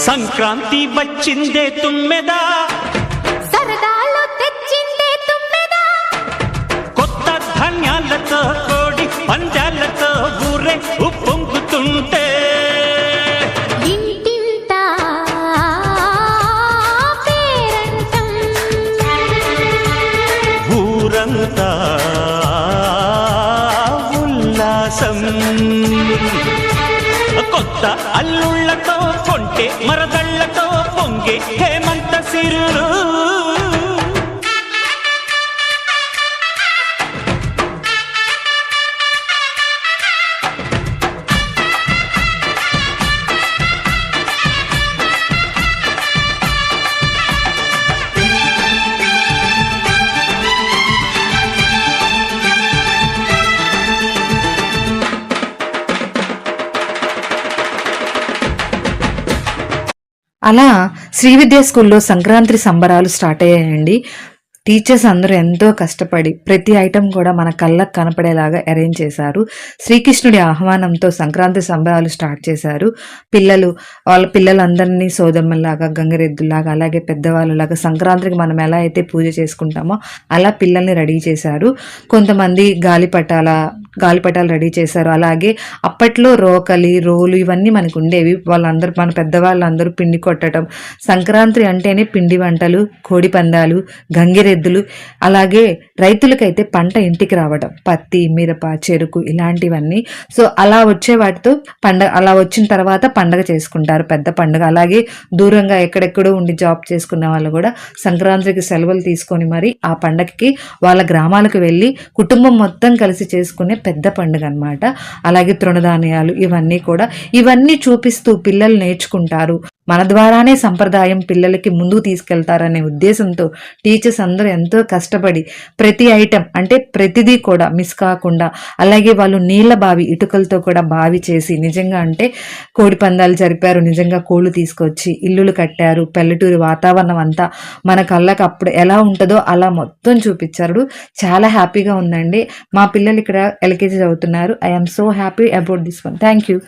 సంక్రాంతి వచ్చిందే తుమ్మెదా, సరదాలు తెచ్చిందే తుమ్మెదా, కొత్త ధాన్యాలతో కోడి పందాలతో ఊరే ఉప్పొంగుతుంటే ఇంటింటా పేరంటం, ఊరంతా ఉల్లాసం. కొత్త అల్లుళ్ళతో కొంటే మరదళ్లతో పొంగే హేమంత సిరులు. అలా శ్రీ విద్యా స్కూల్లో సంక్రాంతి సంబరాలు స్టార్ట్ అయ్యాయండి. టీచర్స్ అందరూ ఎంతో కష్టపడి ప్రతి ఐటెం కూడా మన కళ్ళకు కనపడేలాగా అరేంజ్ చేశారు. శ్రీకృష్ణుడి ఆహ్వానంతో సంక్రాంతి సంబరాలు స్టార్ట్ చేశారు. వాళ్ళ పిల్లలందరినీ సోదమ్మల్లాగా, గంగిరెద్దులాగా, అలాగే పెద్దవాళ్ళలాగా సంక్రాంతికి మనం ఎలా అయితే పూజ చేసుకుంటామో అలా పిల్లల్ని రెడీ చేశారు. కొంతమంది గాలిపటాలు రెడీ చేశారు. అలాగే అప్పట్లో రోలు ఇవన్నీ మనకు ఉండేవి. మన పెద్దవాళ్ళందరూ పిండి కొట్టడం, సంక్రాంతి అంటేనే పిండి వంటలు, కోడి పందాలు, గంగిరెద్దులు, అలాగే రైతులకైతే పంట ఇంటికి రావడం, పత్తి, మిరప, చెరుకు ఇలాంటివన్నీ. సో అలా వచ్చే వాటితో అలా వచ్చిన తర్వాత పండగ చేసుకుంటారు, పెద్ద పండుగ. అలాగే దూరంగా ఎక్కడెక్కడో ఉండి జాబ్ చేసుకున్న వాళ్ళు కూడా సంక్రాంతికి సెలవులు తీసుకొని మరి ఆ పండగకి వాళ్ళ గ్రామాలకు వెళ్ళి కుటుంబం మొత్తం కలిసి చేసుకునే పెద్ద పండుగ అన్నమాట. అలాగే తృణధాన్యాలు ఇవన్నీ చూపిస్తూ పిల్లలు నేర్చుకుంటారు. మన ద్వారానే సంప్రదాయం పిల్లలకి ముందుకు తీసుకెళ్తారనే ఉద్దేశంతో టీచర్స్ అందరూ ఎంతో కష్టపడి ప్రతి ఐటెం అంటే ప్రతిదీ కూడా మిస్ కాకుండా, అలాగే వాళ్ళు నీళ్ల బావి ఇటుకలతో కూడా బావి చేసి నిజంగా అంటే కోడి పందాలు జరిపారు. నిజంగా కోళ్ళు తీసుకొచ్చి ఇల్లులు కట్టారు. పల్లెటూరి వాతావరణం అంతా మన కళ్ళకు అప్పుడు ఎలా ఉంటుందో అలా మొత్తం చూపించారు. చాలా హ్యాపీగా ఉందండి. మా పిల్లలు ఇక్కడ ఎల్కేజీ చదువుతున్నారు. I'm so happy about this one. Thank you.